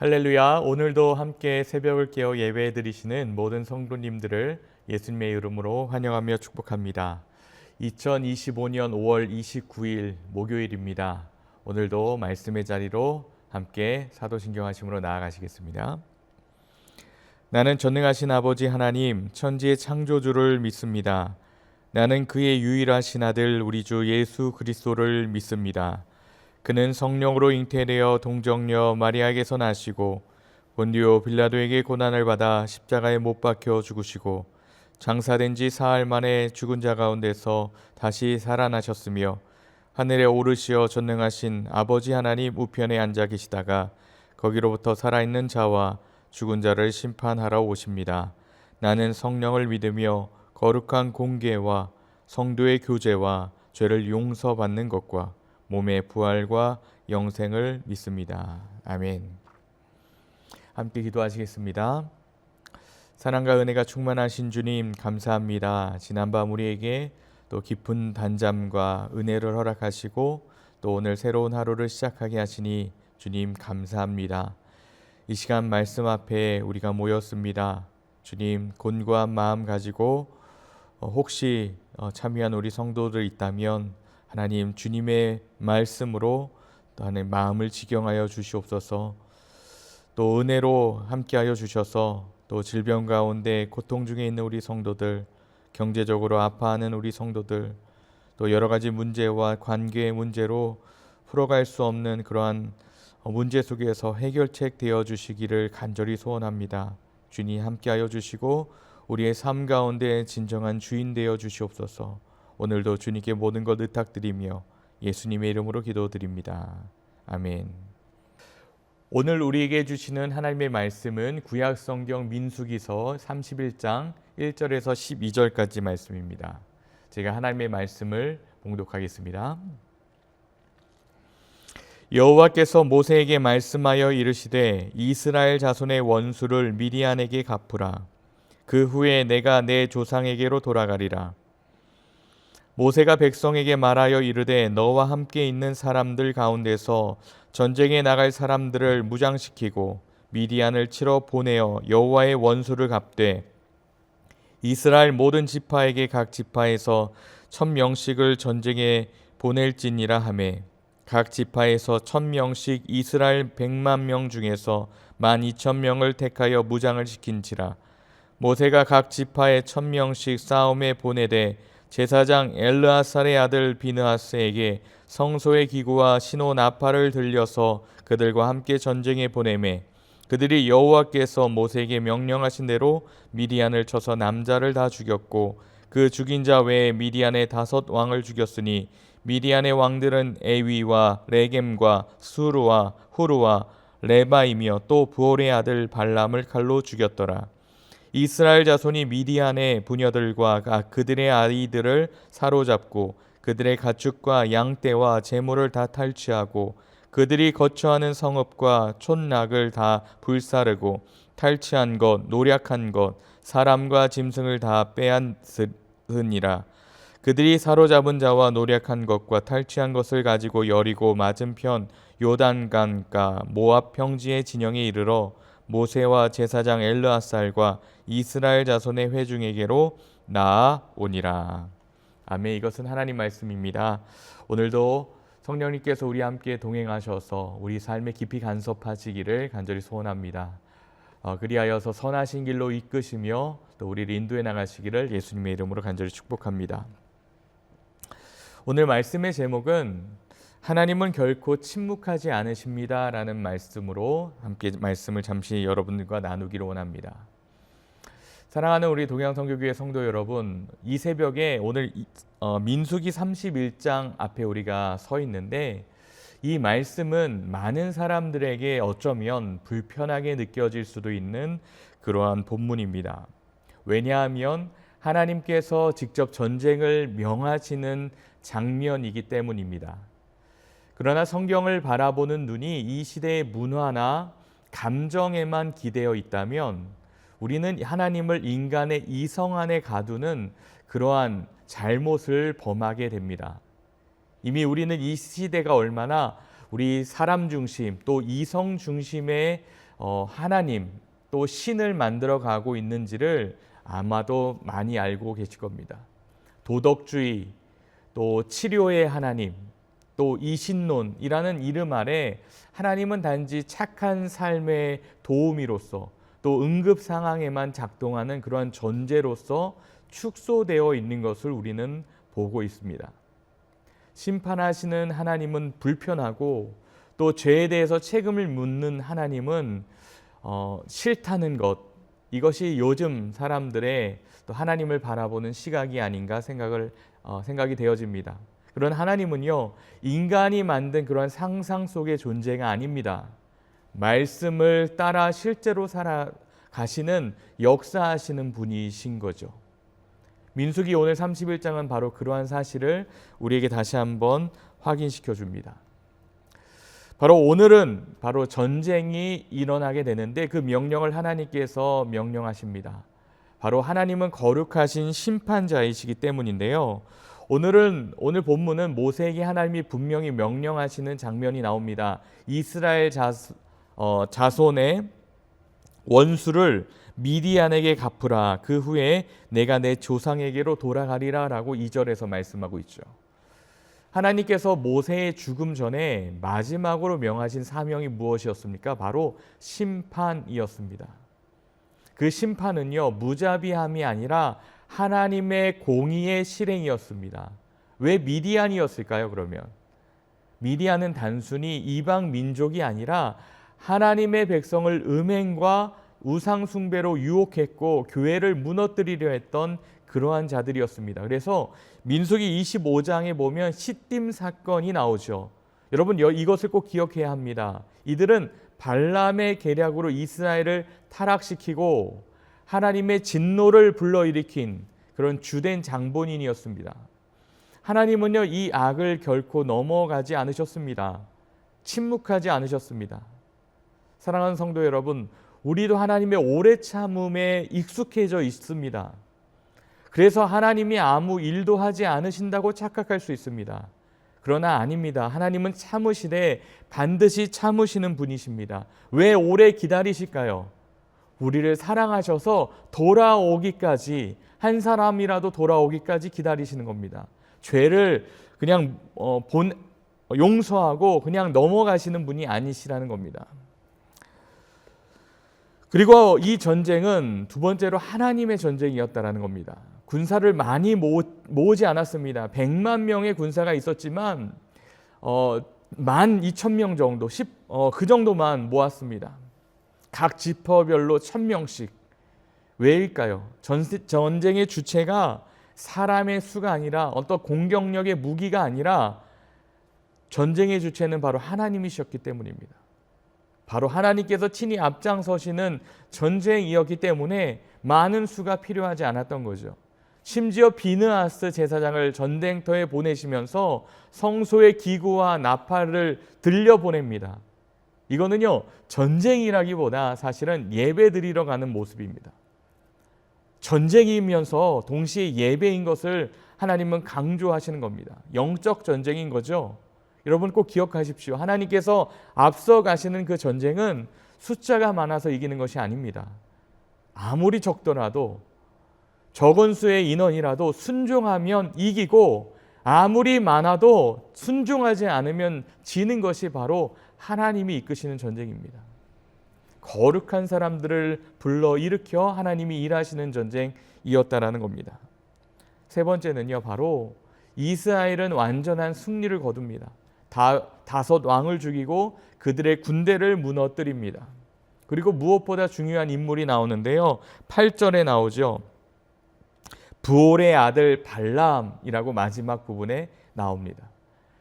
할렐루야. 오늘도 함께 새벽을 깨어 예배해 드리시는 모든 성도님들을 예수님의 이름으로 환영하며 축복합니다. 2025년 5월 29일 목요일입니다. 오늘도 말씀의 자리로 함께 사도신경 하심으로 나아가시겠습니다. 나는 전능하신 아버지 하나님 천지의 창조주를 믿습니다. 나는 그의 유일하신 아들 우리 주 예수 그리스도를 믿습니다. 그는 성령으로 잉태되어 동정녀 마리아에게서 나시고 본디오 빌라도에게 고난을 받아 십자가에 못 박혀 죽으시고 장사된 지 사흘 만에 죽은 자 가운데서 다시 살아나셨으며 하늘에 오르시어 전능하신 아버지 하나님 우편에 앉아 계시다가 거기로부터 살아있는 자와 죽은 자를 심판하러 오십니다. 나는 성령을 믿으며 거룩한 공계와 성도의 교제와 죄를 용서받는 것과 몸의 부활과 영생을 믿습니다. 아멘. 함께 기도하시겠습니다. 사랑과 은혜가 충만하신 주님 감사합니다. 지난밤 우리에게 또 깊은 단잠과 은혜를 허락하시고 또 오늘 새로운 하루를 시작하게 하시니 주님 감사합니다. 이 시간 말씀 앞에 우리가 모였습니다. 주님 곤고한 마음 가지고 혹시 참여한 우리 성도들 있다면 하나님 주님의 말씀으로 또 하나님 마음을 지경하여 주시옵소서. 또 은혜로 함께하여 주셔서 또 질병 가운데 고통 중에 있는 우리 성도들, 경제적으로 아파하는 우리 성도들, 또 여러 가지 문제와 관계의 문제로 풀어갈 수 없는 그러한 문제 속에서 해결책 되어 주시기를 간절히 소원합니다. 주님 함께하여 주시고 우리의 삶 가운데 진정한 주인 되어 주시옵소서. 오늘도 주님께 모든 것 의탁드리며 예수님의 이름으로 기도드립니다. 아멘. 오늘 우리에게 주시는 하나님의 말씀은 구약성경 민수기서 31장 1절에서 12절까지 말씀입니다. 제가 하나님의 말씀을 봉독하겠습니다. 여호와께서 모세에게 말씀하여 이르시되 이스라엘 자손의 원수를 미디안에게 갚으라. 그 후에 내가 내 조상에게로 돌아가리라. 모세가 백성에게 말하여 이르되 너와 함께 있는 사람들 가운데서 전쟁에 나갈 사람들을 무장시키고 미디안을 치러 보내어 여호와의 원수를 갚되 이스라엘 모든 지파에게 각 지파에서 1000명씩을 전쟁에 보낼지니라 하매 각 지파에서 1000명씩 이스라엘 100만 명 중에서 12,000명을 택하여 무장을 시킨지라. 모세가 각 지파에 1000명씩 싸움에 보내되 제사장 엘르아살의 아들 비느하스에게 성소의 기구와 신호 나팔을 들려서 그들과 함께 전쟁에 보내매 그들이 여호와께서 모세에게 명령하신 대로 미디안을 쳐서 남자를 다 죽였고 그 죽인 자 외에 미디안의 5 왕을 죽였으니 미디안의 왕들은 에위와 레겜과 수르와 후르와 레바이며 또 부올의 아들 발람을 칼로 죽였더라. 이스라엘 자손이 미디안의 부녀들과 그들의 아이들을 사로잡고 그들의 가축과 양떼와 재물을 다 탈취하고 그들이 거처하는 성읍과 촌락을 다 불사르고 탈취한 것, 노략한 것, 사람과 짐승을 다 빼앗으니라. 그들이 사로잡은 자와 노략한 것과 탈취한 것을 가지고 여리고 맞은편 요단강가 모압 평지의 진영에 이르러 모세와 제사장 엘르아살과 이스라엘 자손의 회중에게로 나아오니라. 아멘. 이것은 하나님 말씀입니다. 오늘도 성령님께서 우리 함께 동행하셔서 우리 삶에 깊이 간섭하시기를 간절히 소원합니다. 그리하여서 선하신 길로 이끄시며 또 우리를 인도해 나가시기를 예수님의 이름으로 간절히 축복합니다. 오늘 말씀의 제목은 하나님은 결코 침묵하지 않으십니다 라는 말씀으로 함께 말씀을 잠시 여러분들과 나누기를 원합니다. 사랑하는 우리 동양선교교회 성도 여러분, 이 새벽에 오늘 민수기 31장 앞에 우리가 서 있는데 이 말씀은 많은 사람들에게 어쩌면 불편하게 느껴질 수도 있는 그러한 본문입니다. 왜냐하면 하나님께서 직접 전쟁을 명하시는 장면이기 때문입니다. 그러나 성경을 바라보는 눈이 이 시대의 문화나 감정에만 기대어 있다면 우리는 하나님을 인간의 이성 안에 가두는 그러한 잘못을 범하게 됩니다. 이미 우리는 이 시대가 얼마나 우리 사람 중심 또 이성 중심의 하나님 또 신을 만들어 가고 있는지를 아마도 많이 알고 계실 겁니다. 도덕주의, 또 치료의 하나님, 또 이신론이라는 이름 아래 하나님은 단지 착한 삶의 도우미로서 또 응급 상황에만 작동하는 그러한 존재로서 축소되어 있는 것을 우리는 보고 있습니다. 심판하시는 하나님은 불편하고 또 죄에 대해서 책임을 묻는 하나님은 싫다는 것, 이것이 요즘 사람들의 또 하나님을 바라보는 시각이 아닌가 생각이 되어집니다. 그런 하나님은요, 인간이 만든 그런 상상 속의 존재가 아닙니다. 말씀을 따라 실제로 살아가시는 역사하시는 분이신 거죠. 민수기 오늘 31장은 바로 그러한 사실을 우리에게 다시 한번 확인시켜 줍니다. 바로 오늘은 바로 전쟁이 일어나게 되는데 그 명령을 하나님께서 명령하십니다. 바로 하나님은 거룩하신 심판자이시기 때문인데요. 오늘 본문은 모세에게 하나님이 분명히 명령하시는 장면이 나옵니다. 이스라엘 자손의 원수를 미디안에게 갚으라. 그 후에 내가 내 조상에게로 돌아가리라 라고 2절에서 말씀하고 있죠. 하나님께서 모세의 죽음 전에 마지막으로 명하신 사명이 무엇이었습니까? 바로 심판이었습니다. 그 심판은요, 무자비함이 아니라 하나님의 공의의 실행이었습니다. 왜 미디안이었을까요? 그러면 미디안은 단순히 이방 민족이 아니라 하나님의 백성을 음행과 우상 숭배로 유혹했고 교회를 무너뜨리려 했던 그러한 자들이었습니다. 그래서 민수기 25장에 보면 시딤 사건이 나오죠. 여러분 이것을 꼭 기억해야 합니다. 이들은 발람의 계략으로 이스라엘을 타락시키고 하나님의 진노를 불러일으킨 그런 주된 장본인이었습니다. 하나님은요, 이 악을 결코 넘어가지 않으셨습니다. 침묵하지 않으셨습니다. 사랑하는 성도 여러분, 우리도 하나님의 오래 참음에 익숙해져 있습니다. 그래서 하나님이 아무 일도 하지 않으신다고 착각할 수 있습니다. 그러나 아닙니다. 하나님은 참으시되 반드시 참으시는 분이십니다. 왜 오래 기다리실까요? 우리를 사랑하셔서 돌아오기까지, 한 사람이라도 돌아오기까지 기다리시는 겁니다. 죄를 그냥 용서하고 그냥 넘어가시는 분이 아니시라는 겁니다. 그리고 이 전쟁은 두 번째로 하나님의 전쟁이었다라는 겁니다. 군사를 많이 모으지 않았습니다. 100만 명의 군사가 있었지만 12,000명 정도, 그 정도만 모았습니다. 각 지파별로 1,000명씩. 왜일까요? 전쟁의 주체가 사람의 수가 아니라 어떤 공격력의 무기가 아니라 전쟁의 주체는 바로 하나님이셨기 때문입니다. 바로 하나님께서 친히 앞장서시는 전쟁이었기 때문에 많은 수가 필요하지 않았던 거죠. 심지어 비느하스 제사장을 전쟁터에 보내시면서 성소의 기구와 나팔을 들려보냅니다. 이거는요, 전쟁이라기보다 사실은 예배 드리러 가는 모습입니다. 전쟁이면서 동시에 예배인 것을 하나님은 강조하시는 겁니다. 영적 전쟁인 거죠. 여러분 꼭 기억하십시오. 하나님께서 앞서 가시는 그 전쟁은 숫자가 많아서 이기는 것이 아닙니다. 아무리 적더라도 적은 수의 인원이라도 순종하면 이기고, 아무리 많아도 순종하지 않으면 지는 것이 바로 하나님이 이끄시는 전쟁입니다. 거룩한 사람들을 불러일으켜 하나님이 일하시는 전쟁이었다라는 겁니다. 세 번째는요, 바로 이스라엘은 완전한 승리를 거둡니다. 다섯 왕을 죽이고 그들의 군대를 무너뜨립니다. 그리고 무엇보다 중요한 인물이 나오는데요, 8절에 나오죠. 부올의 아들 발람이라고 마지막 부분에 나옵니다.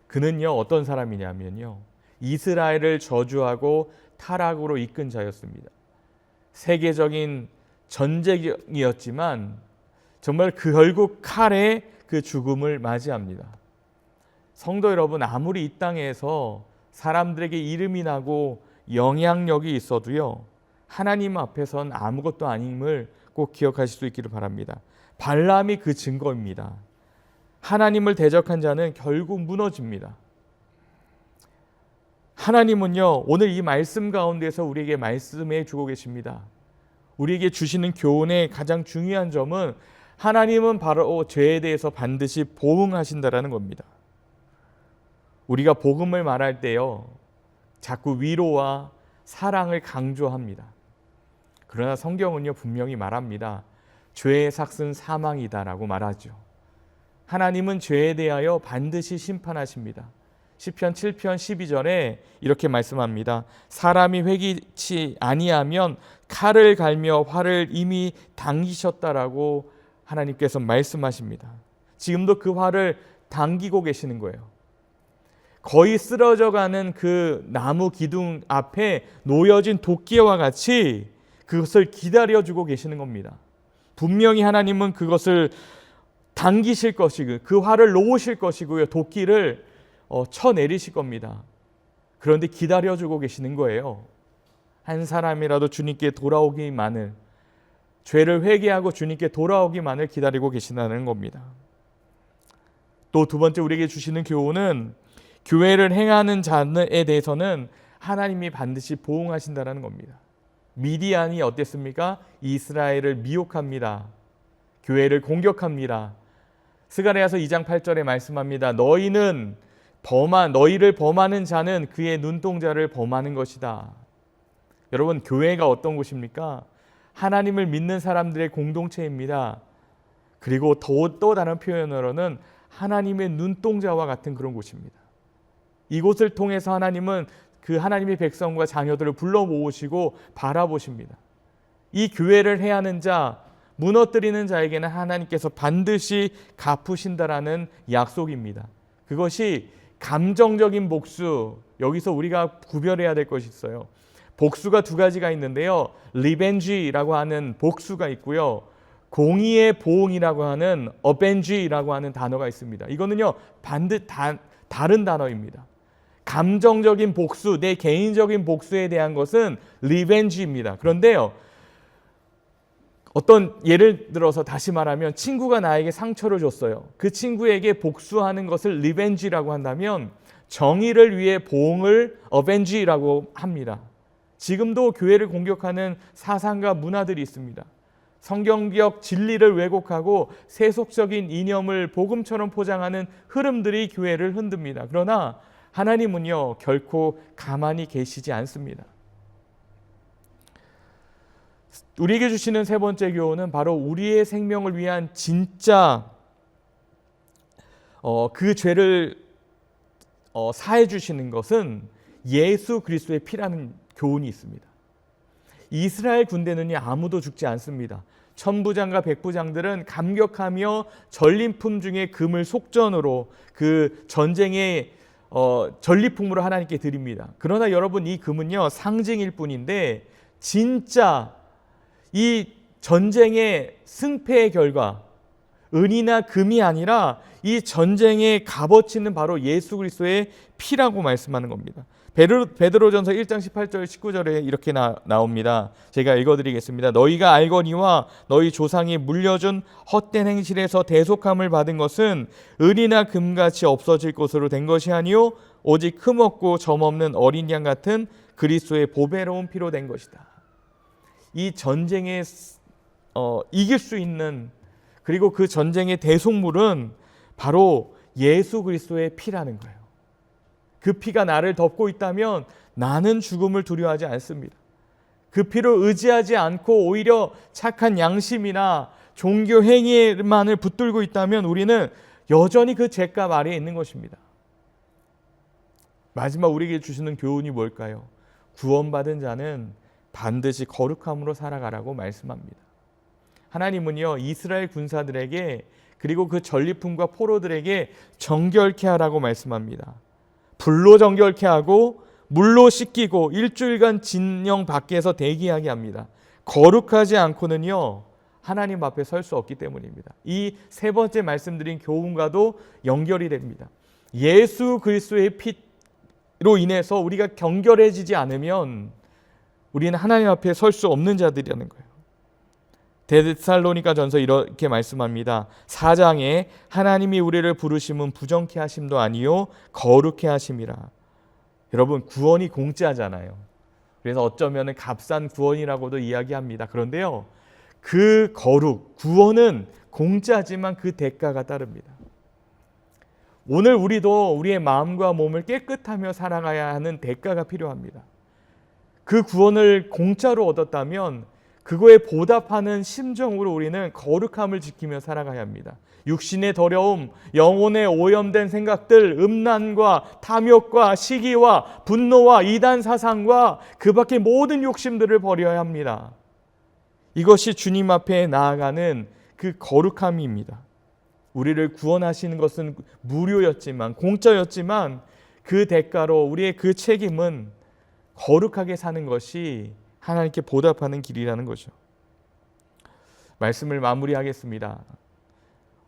그는요, 어떤 사람이냐면요, 이스라엘을 저주하고 타락으로 이끈 자였습니다. 세계적인 전쟁이었지만 정말 결국 칼에 그 죽음을 맞이합니다. 성도 여러분, 아무리 이 땅에서 사람들에게 이름이 나고 영향력이 있어도요, 하나님 앞에선 아무것도 아님을 꼭 기억하실 수 있기를 바랍니다. 발람이 그 증거입니다. 하나님을 대적한 자는 결국 무너집니다. 하나님은요, 오늘 이 말씀 가운데서 우리에게 말씀해 주고 계십니다. 우리에게 주시는 교훈의 가장 중요한 점은 하나님은 바로 죄에 대해서 반드시 보응하신다라는 겁니다. 우리가 복음을 말할 때요, 자꾸 위로와 사랑을 강조합니다. 그러나 성경은요, 분명히 말합니다. 죄의 삭은 사망이다라고 말하죠. 하나님은 죄에 대하여 반드시 심판하십니다. 시편 7편 12절에 이렇게 말씀합니다. 사람이 회개치 아니하면 칼을 갈며 활을 이미 당기셨다라고 하나님께서 말씀하십니다. 지금도 그 활을 당기고 계시는 거예요. 거의 쓰러져가는 그 나무 기둥 앞에 놓여진 도끼와 같이 그것을 기다려주고 계시는 겁니다. 분명히 하나님은 그것을 당기실 것이고 그 활을 놓으실 것이고요. 도끼를 쳐내리실 겁니다. 그런데 기다려주고 계시는 거예요. 한 사람이라도 주님께 돌아오기만을, 죄를 회개하고 주님께 돌아오기만을 기다리고 계신다는 겁니다. 또 두 번째 우리에게 주시는 교훈은 교회를 행하는 자에 대해서는 하나님이 반드시 보응하신다는 겁니다. 미디안이 어땠습니까? 이스라엘을 미혹합니다. 교회를 공격합니다. 스가랴서 2장 8절에 말씀합니다. 너희를 범하는 자는 그의 눈동자를 범하는 것이다. 여러분, 교회가 어떤 곳입니까? 하나님을 믿는 사람들의 공동체입니다. 그리고 또 다른 표현으로는 하나님의 눈동자와 같은 그런 곳입니다. 이곳을 통해서 하나님은 그 하나님의 백성과 자녀들을 불러 모으시고 바라보십니다. 이 교회를 해하는 자, 무너뜨리는 자에게는 하나님께서 반드시 갚으신다라는 약속입니다. 그것이 감정적인 복수, 여기서 우리가 구별해야 될 것이 있어요. 복수가 두 가지가 있는데요. 리벤지라고 하는 복수가 있고요. 공의의 보응이라고 하는 어벤지라고 하는 단어가 있습니다. 이거는요, 다른 단어입니다. 감정적인 복수, 내 개인적인 복수에 대한 것은 리벤지입니다. 그런데요, 어떤 예를 들어서 다시 말하면 친구가 나에게 상처를 줬어요. 그 친구에게 복수하는 것을 리벤지라고 한다면 정의를 위해 보응을 어벤지라고 합니다. 지금도 교회를 공격하는 사상과 문화들이 있습니다. 성경적 진리를 왜곡하고 세속적인 이념을 복음처럼 포장하는 흐름들이 교회를 흔듭니다. 그러나 하나님은요, 결코 가만히 계시지 않습니다. 우리에게 주시는 세 번째 교훈은 바로 우리의 생명을 위한 진짜 그 죄를 사해 주시는 것은 예수 그리스도의 피라는 교훈이 있습니다. 이스라엘 군대는요, 아무도 죽지 않습니다. 천부장과 백부장들은 감격하며 전리품 중에 금을 속전으로 그 전쟁의 전리품으로 하나님께 드립니다. 그러나 여러분, 이 금은요, 상징일 뿐인데 진짜 이 전쟁의 승패의 결과, 은이나 금이 아니라 이 전쟁의 값어치는 바로 예수 그리스도의 피라고 말씀하는 겁니다. 베드로전서 1장 18절 19절에 이렇게 나옵니다. 제가 읽어드리겠습니다. 너희가 알거니와 너희 조상이 물려준 헛된 행실에서 대속함을 받은 것은 은이나 금같이 없어질 것으로 된 것이 아니요 오직 흠없고 점없는 어린 양 같은 그리스도의 보배로운 피로 된 것이다. 이 전쟁에 이길 수 있는, 그리고 그 전쟁의 대속물은 바로 예수 그리스도의 피라는 거예요. 그 피가 나를 덮고 있다면 나는 죽음을 두려워하지 않습니다. 그 피를 의지하지 않고 오히려 착한 양심이나 종교 행위만을 붙들고 있다면 우리는 여전히 그 죄값 아래에 있는 것입니다. 마지막 우리에게 주시는 교훈이 뭘까요? 구원받은 자는 반드시 거룩함으로 살아가라고 말씀합니다. 하나님은요, 이스라엘 군사들에게 그리고 그 전리품과 포로들에게 정결케 하라고 말씀합니다. 불로 정결케 하고 물로 씻기고 일주일간 진영 밖에서 대기하게 합니다. 거룩하지 않고는요, 하나님 앞에 설 수 없기 때문입니다. 이 세 번째 말씀드린 교훈과도 연결이 됩니다. 예수 그리스도의 피로 인해서 우리가 경결해지지 않으면 우리는 하나님 앞에 설 수 없는 자들이라는 거예요. 데살로니가전서 이렇게 말씀합니다. 4장에 하나님이 우리를 부르심은 부정케 하심도 아니요 거룩케 하심이라. 여러분, 구원이 공짜잖아요. 그래서 어쩌면 값싼 구원이라고도 이야기합니다. 그런데요, 그 거룩, 구원은 공짜지만 그 대가가 따릅니다. 오늘 우리도 우리의 마음과 몸을 깨끗하며 살아가야 하는 대가가 필요합니다. 그 구원을 공짜로 얻었다면 그거에 보답하는 심정으로 우리는 거룩함을 지키며 살아가야 합니다. 육신의 더러움, 영혼의 오염된 생각들, 음란과 탐욕과 시기와 분노와 이단 사상과 그 밖의 모든 욕심들을 버려야 합니다. 이것이 주님 앞에 나아가는 그 거룩함입니다. 우리를 구원하시는 것은 무료였지만, 공짜였지만 그 대가로 우리의 그 책임은 거룩하게 사는 것이 하나님께 보답하는 길이라는 거죠. 말씀을 마무리하겠습니다.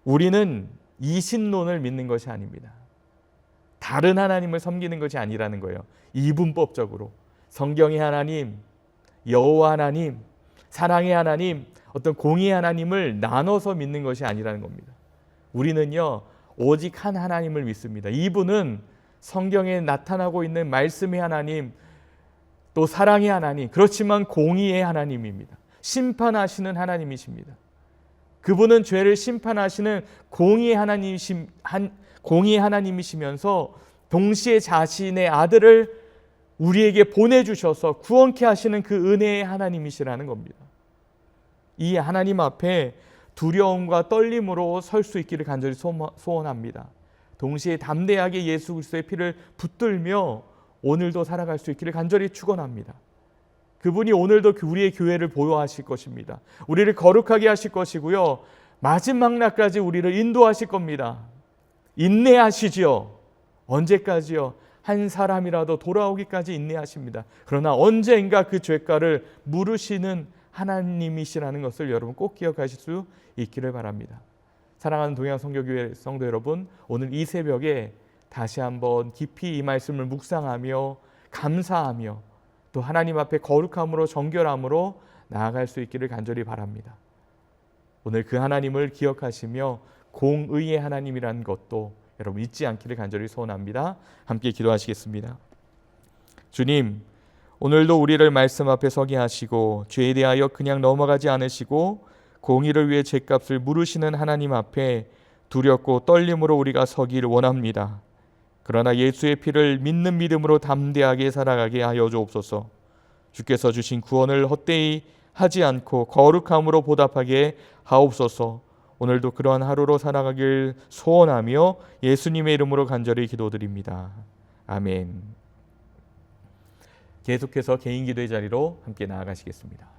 우리는 이신론을 믿는 것이 아닙니다. 다른 하나님을 섬기는 것이 아니라는 거예요. 이분법적으로 성경의 하나님, 여호와 하나님, 사랑의 하나님, 어떤 공의의 하나님을 나눠서 믿는 것이 아니라는 겁니다. 우리는요, 오직 한 하나님을 믿습니다. 이분은 성경에 나타나고 있는 말씀의 하나님, 또 사랑의 하나님, 그렇지만 공의의 하나님입니다. 심판하시는 하나님이십니다. 그분은 죄를 심판하시는 공의의 하나님이시면서 동시에 자신의 아들을 우리에게 보내주셔서 구원케 하시는 그 은혜의 하나님이시라는 겁니다. 이 하나님 앞에 두려움과 떨림으로 설 수 있기를 간절히 소원합니다. 동시에 담대하게 예수 그리스도의 피를 붙들며 오늘도 살아갈 수 있기를 간절히 축원합니다. 그분이 오늘도 우리의 교회를 보호하실 것입니다. 우리를 거룩하게 하실 것이고요, 마지막 날까지 우리를 인도하실 겁니다. 인내하시지요. 언제까지요? 한 사람이라도 돌아오기까지 인내하십니다. 그러나 언젠가 그 죄가를 물으시는 하나님이시라는 것을 여러분 꼭 기억하실 수 있기를 바랍니다. 사랑하는 동양선교교회 성도 여러분, 오늘 이 새벽에 다시 한번 깊이 이 말씀을 묵상하며 감사하며 또 하나님 앞에 거룩함으로 정결함으로 나아갈 수 있기를 간절히 바랍니다. 오늘 그 하나님을 기억하시며 공의의 하나님이라는 것도 여러분 잊지 않기를 간절히 소원합니다. 함께 기도하시겠습니다. 주님, 오늘도 우리를 말씀 앞에 서게 하시고 죄에 대하여 그냥 넘어가지 않으시고 공의를 위해 죄값을 물으시는 하나님 앞에 두렵고 떨림으로 우리가 서기를 원합니다. 그러나 예수의 피를 믿는 믿음으로 담대하게 살아가게 하여 주옵소서. 주께서 주신 구원을 헛되이 하지 않고 거룩함으로 보답하게 하옵소서. 오늘도 그러한 하루로 살아가길 소원하며 예수님의 이름으로 간절히 기도드립니다. 아멘. 계속해서 개인 기도의 자리로 함께 나아가시겠습니다.